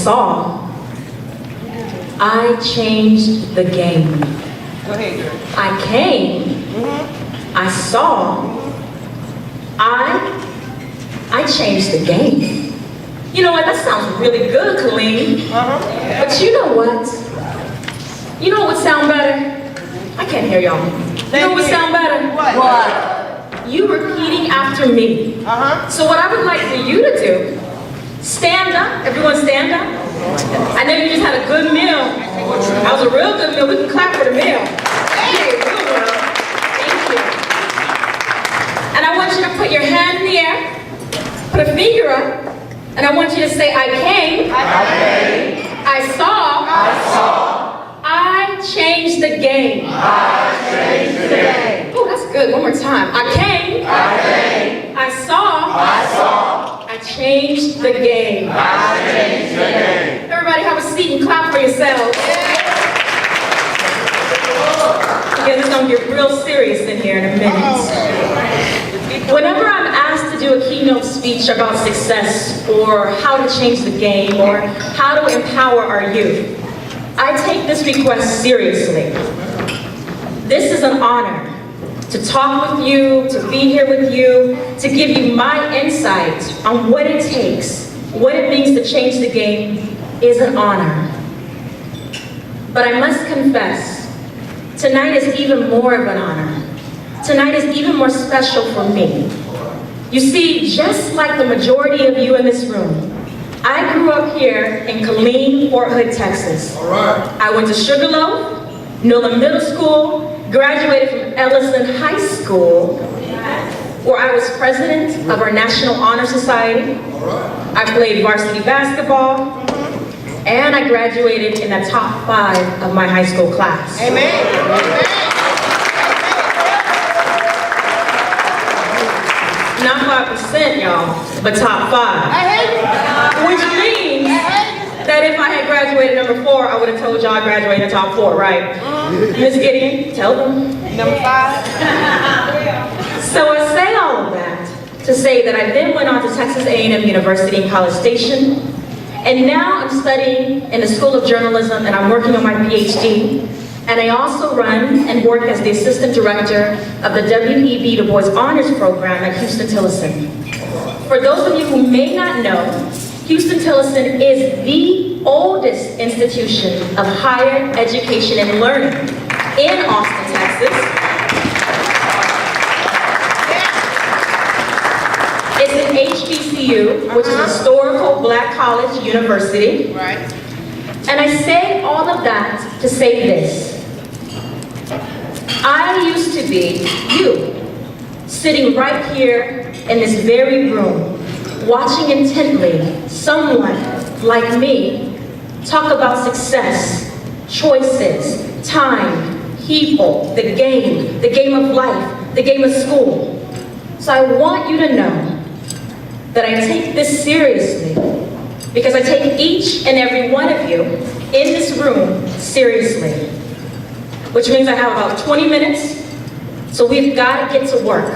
saw, I changed the game. Go ahead, girl. I came, I saw, I changed the game. You know what, that sounds really good, Colleen. But you know what? You know what would sound better? I can't hear y'all. You know what would sound better? What? You repeating after me. So what I would like for you to do, stand up. Everyone stand up. I know you just had a good meal. That was a real good meal. We can clap for the meal. Hey, real well. Thank you. And I want you to put your hand in the air, put a finger up, and I want you to say, I came, I saw, I changed the game. Oh, that's good. One more time. I came, I saw, I changed the game. Everybody have a seat and clap for yourselves. Because it's going to get real serious in here in a minute. Whenever I'm asked to do a keynote speech about success or how to change the game or how to empower our youth, I take this request seriously. This is an honor to talk with you, to be here with you, to give you my insight on what it takes, what it means to change the game is an honor. But I must confess, tonight is even more of an honor. Tonight is even more special for me. You see, just like the majority of you in this room, I grew up here in Killeen, Fort Hood, Texas. I went to Sugarloaf, Newland Middle School, graduated from Ellison High School, where I was president of our National Honor Society. I played varsity basketball, and I graduated in the top 5 of my high school class. Not 5%, y'all, but top 5. Which means that if I had graduated number 4, I would have told y'all I graduated in the top 4, right? Miss Gideon, tell them. Number 5. So I say all of that to say that I then went on to Texas A&M University in College Station, and now I'm studying in the School of Journalism and I'm working on my PhD. And I also run and work as the Assistant Director of the W.E.B. Du Bois Honors Program at Houston-Tillotson. For those of you who may not know, Houston-Tillotson is the oldest institution of higher education and learning in Austin, Texas. It's an HBCU, which is a historical black college university. Right. And I say all of that to say this. I used to be you, sitting right here in this very room, watching intently someone like me talk about success, choices, time, people, the game of life, the game of school. So I want you to know that I take this seriously because I take each and every one of you in this room seriously. Which means I have about 20 minutes, so we've got to get to work.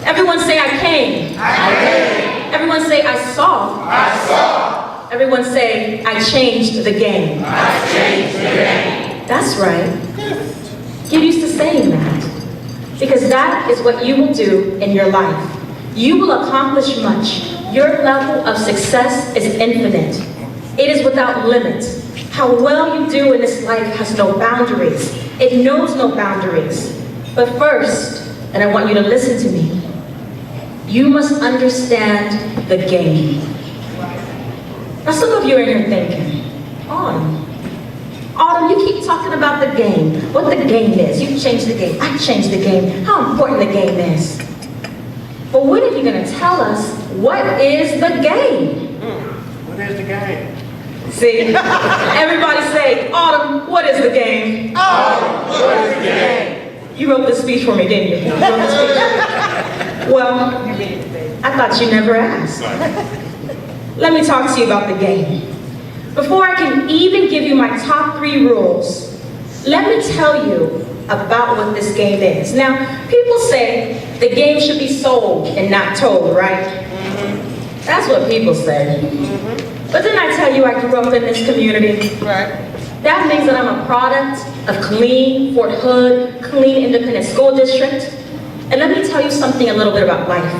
Everyone say, I came. I came. Everyone say, I saw. I saw. Everyone say, I changed the game. I changed the game. That's right. Get used to saying that. Because that is what you will do in your life. You will accomplish much. Your level of success is infinite. It is without limit. How well you do in this life has no boundaries. It knows no boundaries. But first, and I want you to listen to me, you must understand the game. Now some of you are in here thinking, Autumn, you keep talking about the game, what the game is. You changed the game, I changed the game, how important the game is. But when are you going to tell us what is the game? What is the game? See, everybody say, Autumn, what is the game? Autumn, what is the game? You wrote this speech for me, didn't you? You wrote the speech. Well, I thought you never asked. Let me talk to you about the game. Before I can even give you my top 3 rules, let me tell you about what this game is. Now, people say the game should be sold and not told, right? That's what people say. But then I tell you I grew up in this community. Right. That means that I'm a product of Killeen, Fort Hood, Killeen Independent School District. And let me tell you something a little bit about life.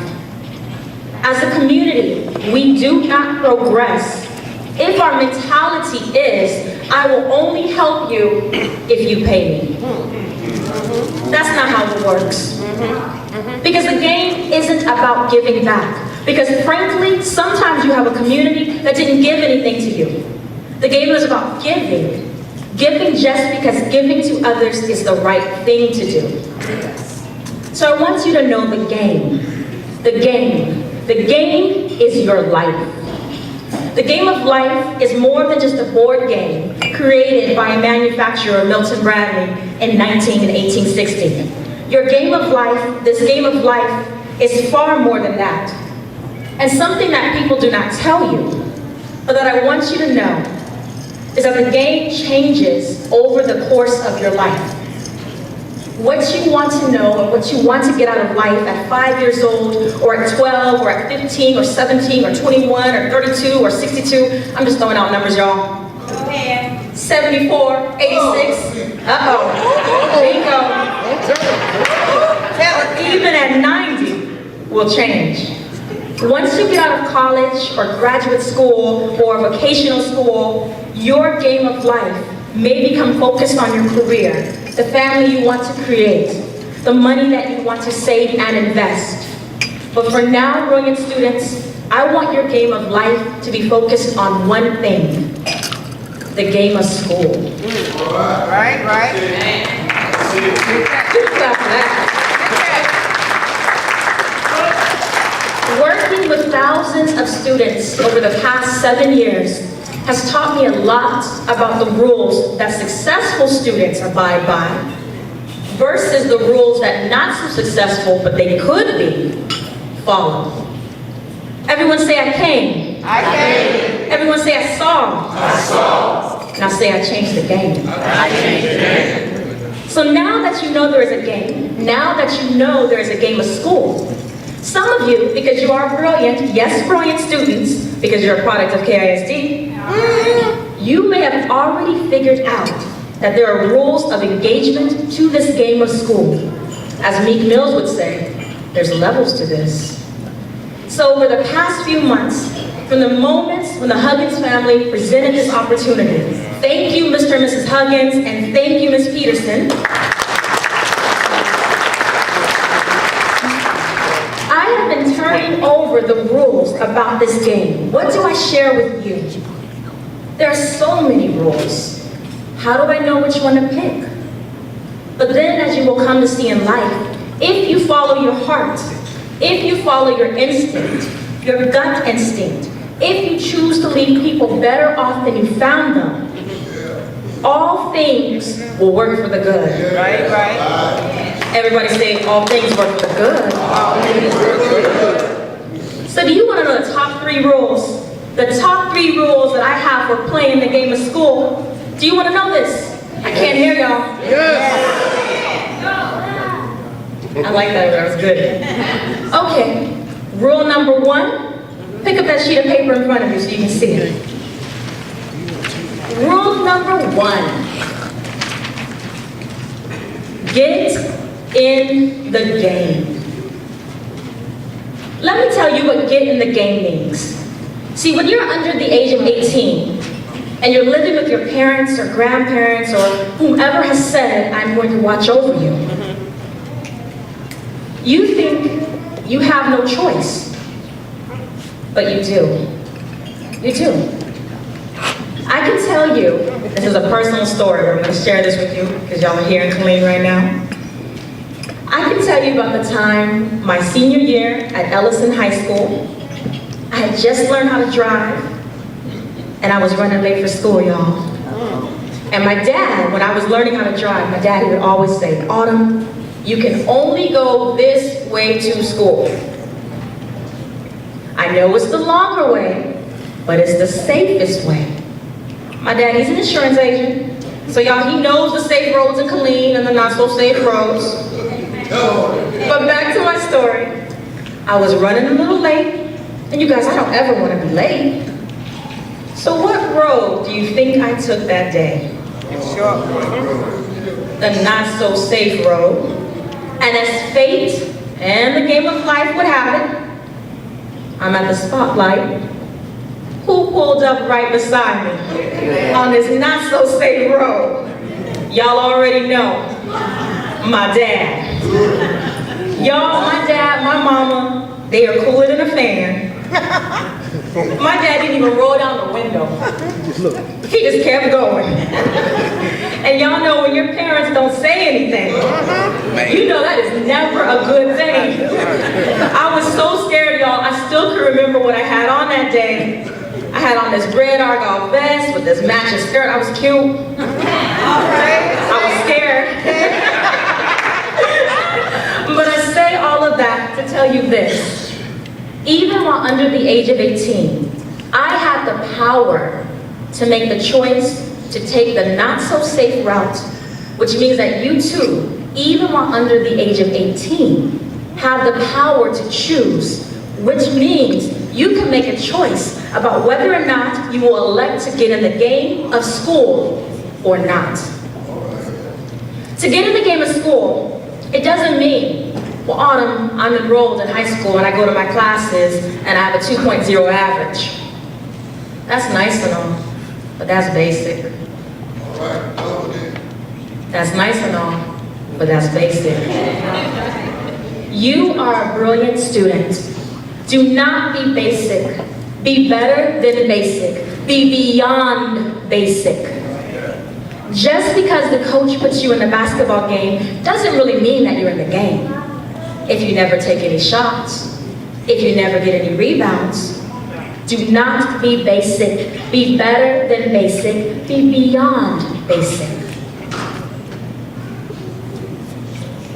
As a community, we do not progress if our mentality is, I will only help you if you pay me. That's not how it works. Because the game isn't about giving back. Because frankly, sometimes you have a community that didn't give anything to you. The game is about giving. Giving just because giving to others is the right thing to do. So I want you to know the game. The game. The game is your life. The game of life is more than just a board game created by a manufacturer, Milton Bradley, in 1860. Your game of life, this game of life, is far more than that. And something that people do not tell you, but that I want you to know, is that the game changes over the course of your life. What you want to know and what you want to get out of life at 5 years old, or at 12, or at 15, or 17, or 21, or 32, or 62. I'm just throwing out numbers, y'all. 74, 86. Uh-oh. Bingo. Even at 90 will change. Once you get out of college, or graduate school, or vocational school, your game of life may become focused on your career, the family you want to create, the money that you want to save and invest. But for now, brilliant students, I want your game of life to be focused on one thing, the game of school. Right. Good job for that. Working with thousands of students over the past 7 years has taught me a lot about the rules that successful students abide by versus the rules that not so successful, but they could be, follow. Everyone say, I came. I came. Everyone say, I saw. I saw. Now say, I changed the game. I changed the game. So now that you know there is a game, now that you know there is a game of school, some of you, because you are brilliant, yes, brilliant students, because you're a product of KISD, you may have already figured out that there are rules of engagement to this game of school. As Meek Mills would say, there's levels to this. So over the past few months, from the moments when the Huggins family presented this opportunity, thank you, Mr. and Mrs. Huggins, and thank you, Ms. Peterson. I have been turning over the rules about this game. What do I share with you? There are so many rules. How do I know which one to pick? But then, as you will come to see in life, if you follow your heart, if you follow your instinct, your gut instinct, if you choose to leave people better off than you found them, all things will work for the good. Right. Everybody say, all things work for the good. So do you want to know the top 3 rules? The top 3 rules that I have for playing the game of school. Do you want to know this? I can't hear y'all. Yes. I like that was good. Okay, rule number 1, pick up that sheet of paper in front of you so you can see it. Rule number 1, get in the game. Let me tell you what get in the game means. See, when you're under the age of 18, and you're living with your parents or grandparents or whomever has said, I'm going to watch over you, you think you have no choice, but you do. You do. I can tell you, this is a personal story, I'm going to share this with you because y'all are here in Killeen right now. I can tell you about the time, my senior year at Ellison High School, I had just learned how to drive, and I was running late for school, y'all. And my dad, when I was learning how to drive, my daddy would always say, Autumn, you can only go this way to school. I know it's the longer way, but it's the safest way. My dad, he's an insurance agent, so y'all, he knows the safe roads in Killeen and the not so safe roads. But back to my story. I was running a little late, and you guys, I don't ever want to be late. So what road do you think I took that day? Sure. The not so safe road. And as fate and the game of life would have it, I'm at the spotlight. Who pulled up right beside me on this not so safe road? Y'all already know. My dad. Y'all, my dad, my mama, they are cooler than a fan. My dad didn't even roll down the window. He just kept going. And y'all know when your parents don't say anything, you know that is never a good thing. I was so scared, y'all. I still can remember what I had on that day. I had on this red argyle vest with this matching skirt. I was cute. I was scared. But I say all of that to tell you this. Even while under the age of 18, I had the power to make the choice to take the not so safe route, which means that you too, even while under the age of 18, have the power to choose, which means you can make a choice about whether or not you will elect to get in the game of school or not. To get in the game of school, it doesn't mean, well, Autumn, I'm enrolled in high school and I go to my classes and I have a 2.0 average. That's nice and all, but that's basic. That's nice and all, but that's basic. You are a brilliant student. Do not be basic. Be better than basic. Be beyond basic. Just because the coach puts you in the basketball game doesn't really mean that you're in the game. If you never take any shots, if you never get any rebounds, do not be basic. Be better than basic. Be beyond basic.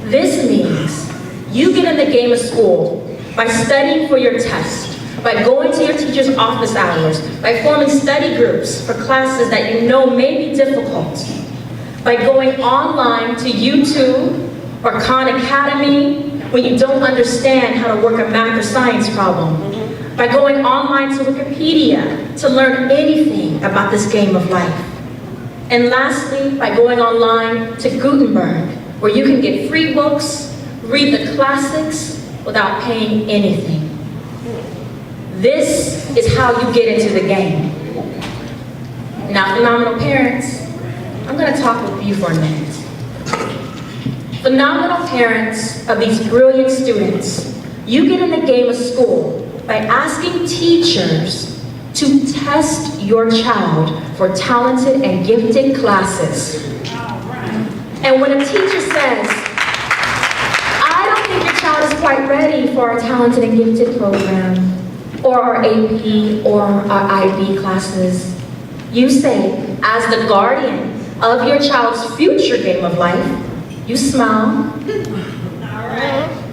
This means you get in the game of school by studying for your test, by going to your teacher's office hours, by forming study groups for classes that you know may be difficult, by going online to YouTube or Khan Academy when you don't understand how to work a math or science problem, by going online to Wikipedia to learn anything about this game of life. And lastly, by going online to Gutenberg, where you can get free books, read the classics without paying anything. This is how you get into the game. Now, phenomenal parents, I'm going to talk with you for a minute. Phenomenal parents of these brilliant students, you get in the game of school by asking teachers to test your child for talented and gifted classes. And when a teacher says, I don't think your child is quite ready for our talented and gifted program, or our AP or our IB classes, you say, as the guardian of your child's future game of life, you smile,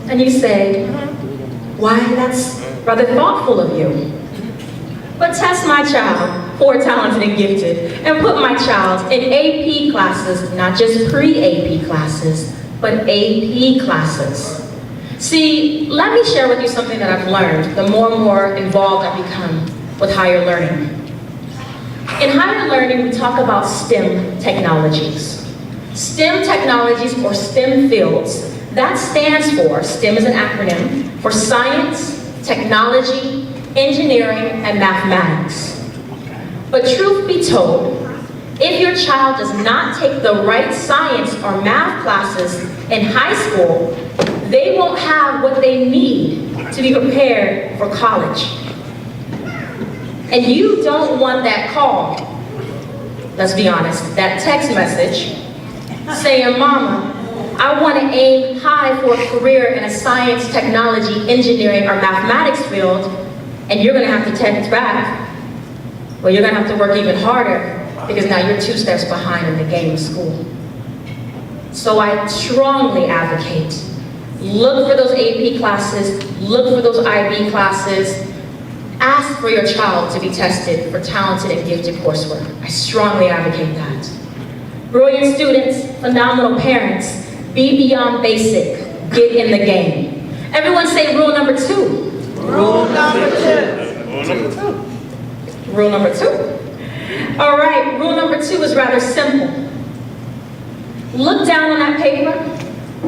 and you say, why, that's rather thoughtful of you. But test my child for talented and gifted, and put my child in AP classes, not just pre-AP classes, but AP classes. See, let me share with you something that I've learned the more and more involved I become with higher learning. In higher learning, we talk about STEM technologies. STEM technologies, or STEM fields, that stands for, STEM is an acronym, for science, technology, engineering, and mathematics. But truth be told, if your child does not take the right science or math classes in high school, they won't have what they need to be prepared for college. And you don't want that call, let's be honest, that text message saying, Mama, I want to aim high for a career in a science, technology, engineering, or mathematics field, and you're going to have to text back. Well, you're going to have to work even harder because now you're 2 steps behind in the game of school. So I strongly advocate, look for those AP classes, look for those IB classes, ask for your child to be tested for talented and gifted coursework. I strongly advocate that. Brilliant students, phenomenal parents, be beyond basic, get in the game. Everyone say rule number 2. Rule number 2. Number 2. Rule number 2. All right, rule number 2 is rather simple. Look down on that paper,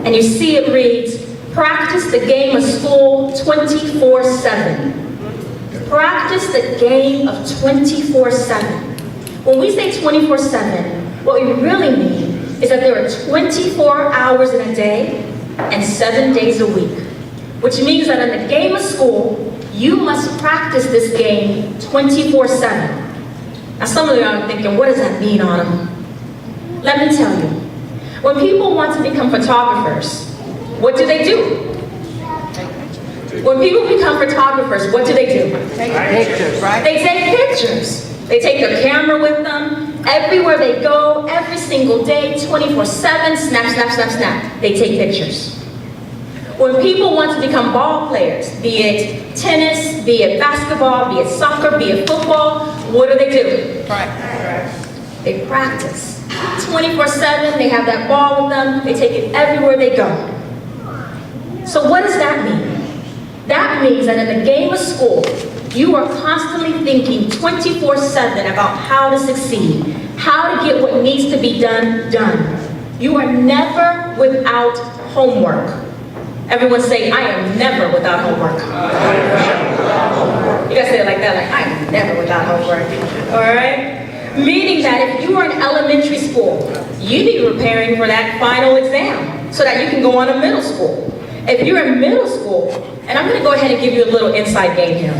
and you see it reads, practice the game of school 24/7. Practice the game of 24/7. When we say 24/7, what we really mean is that there are 24 hours in a day and 7 days a week, which means that in the game of school, you must practice this game 24/7. Now some of you are thinking, what does that mean, Autumn? Let me tell you. When people want to become photographers, what do they do? When people become photographers, what do? Take pictures, right? They take pictures. They take their camera with them everywhere they go, every single day, 24/7, snap, snap, snap, snap. They take pictures. When people want to become ball players, be it tennis, be it basketball, be it soccer, be it football, what do? They practice. 24/7, they have that ball with them, they take it everywhere they go. So what does that mean? That means that in the game of school, you are constantly thinking 24/7 about how to succeed, how to get what needs to be done. You are never without homework. Everyone say, I am never without homework. You guys say it like that, like, I am never without homework. All right? Meaning that if you are in elementary school, you be preparing for that final exam so that you can go on to middle school. If you're in middle school, and I'm going to go ahead and give you a little inside game here.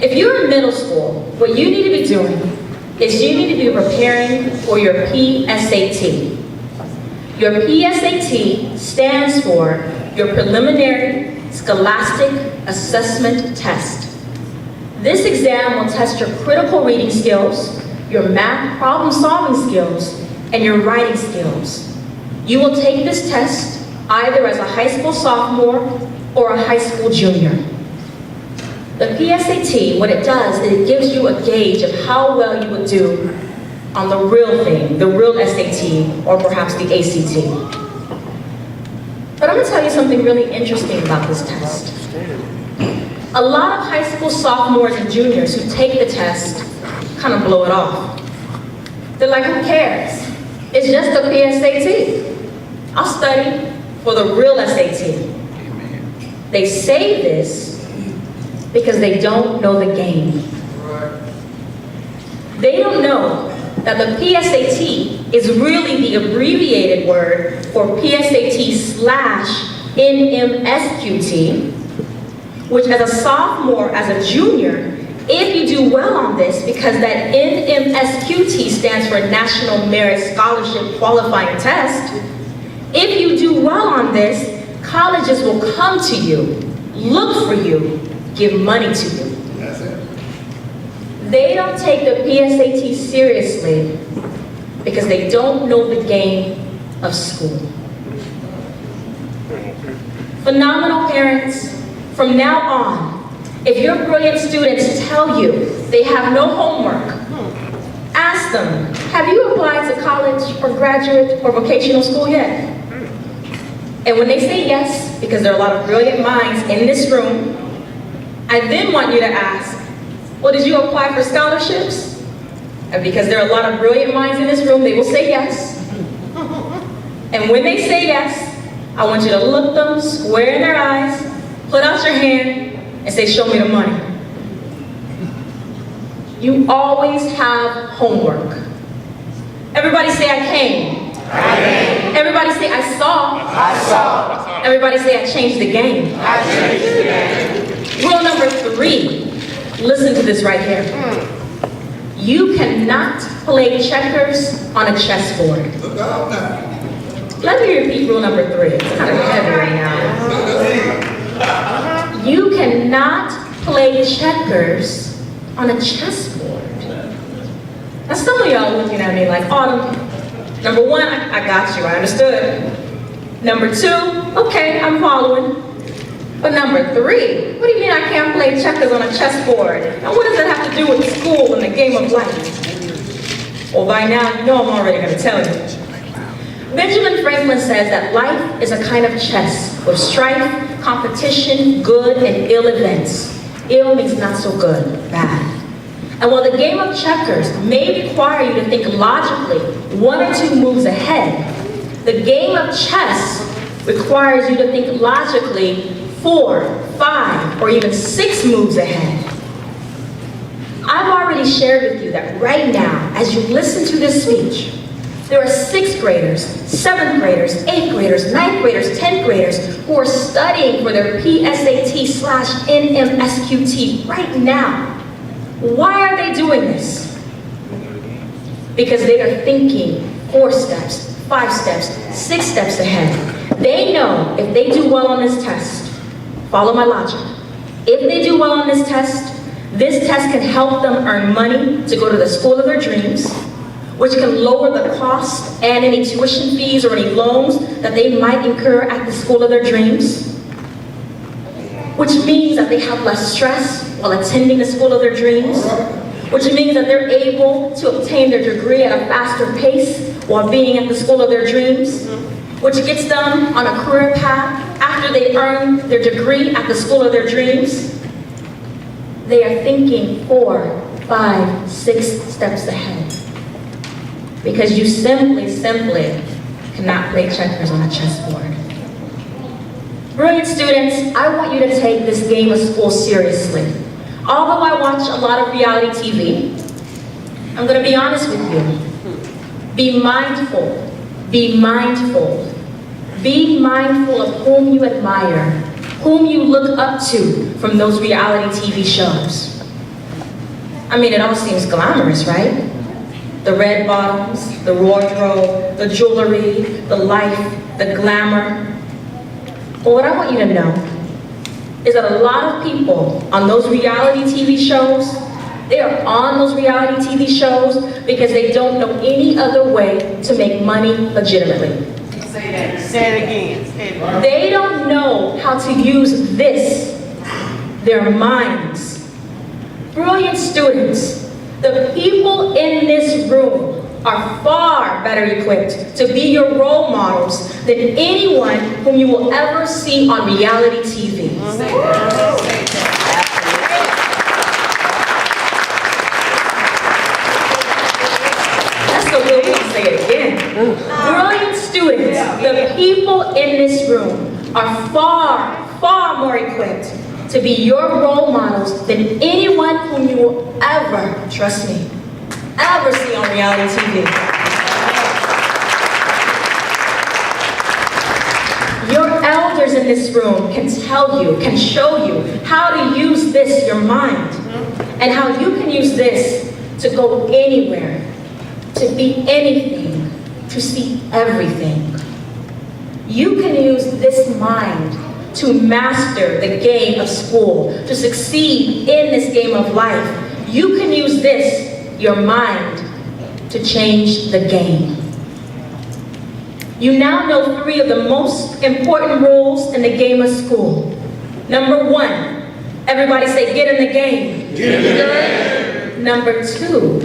If you're in middle school, what you need to be doing is you need to be preparing for your PSAT. Your PSAT stands for your Preliminary Scholastic Assessment Test. This exam will test your critical reading skills, your math problem-solving skills, and your writing skills. You will take this test either as a high school sophomore or a high school junior. The PSAT, what it does is it gives you a gauge of how well you would do on the real thing, the real SAT, or perhaps the ACT. But I'm gonna tell you something really interesting about this test. A lot of high school sophomores and juniors who take the test kind of blow it off. They're like, who cares? It's just a PSAT. I'll study for the real SAT. They say this because they don't know the game. They don't know that the PSAT is really the abbreviated word for PSAT/NMSQT, which as a sophomore, as a junior, if you do well on this, because that NMSQT stands for National Merit Scholarship Qualifying Test, if you do well on this, colleges will come to you, look for you, give money to you. That's it. They don't take the PSAT seriously because they don't know the game of school. Phenomenal parents, from now on, if your brilliant students tell you they have no homework, ask them, have you applied to college or graduate or vocational school yet? And when they say yes, because there are a lot of brilliant minds in this room, I then want you to ask, well, did you apply for scholarships? And because there are a lot of brilliant minds in this room, they will say yes. And when they say yes, I want you to look them square in their eyes, put out your hand, and say, show me the money. You always have homework. Everybody say, I came. I came. Everybody say, I saw. I saw. Everybody say, I changed the game. I changed the game. Rule number 3, listen to this right here. You cannot play checkers on a chessboard. Look out now. Let me repeat rule number 3. It's kind of heavy right now. You cannot play checkers on a chessboard. Now some of y'all looking at me like, Autumn, number 1, I got you, I understood. Number 2, okay, I'm following. But number 3, what do you mean I can't play checkers on a chessboard? And what does that have to do with school and the game of life? Well, by now, you know I'm already going to tell you. Benjamin Franklin says that life is a kind of chess with strife, competition, good, and ill events. Ill means not so good, bad. And while the game of checkers may require you to think logically 1 or 2 moves ahead, the game of chess requires you to think logically 4, 5, or even 6 moves ahead. I've already shared with you that right now, as you listen to this speech, there are 6th graders, 7th graders, 8th graders, 9th graders, 10th graders who are studying for their PSAT/NMSQT right now. Why are they doing this? Because they are thinking 4 steps, 5 steps, 6 steps ahead. They know if they do well on this test, follow my logic, if they do well on this test can help them earn money to go to the school of their dreams, which can lower the cost and any tuition fees or any loans that they might incur at the school of their dreams, which means that they have less stress while attending the school of their dreams, which means that they're able to obtain their degree at a faster pace while being at the school of their dreams, which gets them on a career path after they earn their degree at the school of their dreams. They are thinking 4, 5, 6 steps ahead. Because you simply cannot play checkers on a chessboard. Brilliant students, I want you to take this game of school seriously. Although I watch a lot of reality TV, I'm going to be honest with you. Be mindful. Be mindful. Be mindful of whom you admire, whom you look up to from those reality TV shows. I mean, it all seems glamorous, right? The red bottoms, the wardrobe, the jewelry, the life, the glamour. But what I want you to know is that a lot of people on those reality TV shows, they are on those reality TV shows because they don't know any other way to make money legitimately. Say that. Say it again. Say it again. They don't know how to use this, their minds. Brilliant students, the people in this room are far better equipped to be your role models than anyone whom you will ever see on reality TV. Say that. Say that. That's the real way to say it again. Brilliant students, the people in this room are far, far more equipped to be your role models than anyone whom you will ever, trust me, ever see on reality TV. Your elders in this room can tell you, can show you how to use this, your mind, and how you can use this to go anywhere, to be anything, to see everything. You can use this mind to master the game of school, to succeed in this game of life. You can use this, your mind, to change the game. You now know 3 of the most important rules in the game of school. Number 1, everybody say, get in the game. Get in the game. Number 2,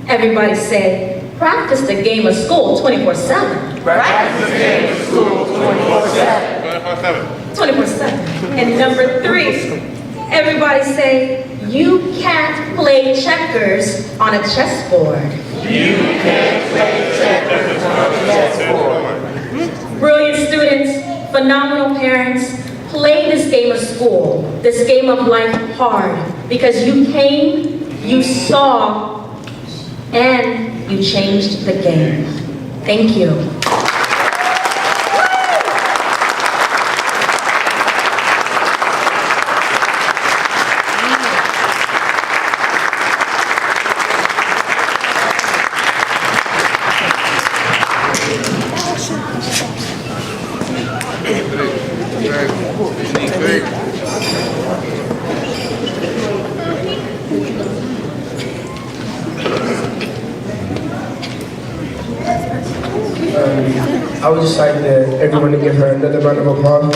everybody say, practice the game of school 24/7. Practice the game of school 24/7. 24/7. And number 3, everybody say, you can't play checkers on a chessboard. You can't play checkers on a chessboard. Brilliant students, phenomenal parents, play this game of school, this game of life hard, because you came, you saw, and you changed the game. Thank you. I would just like everyone to give her another round of applause.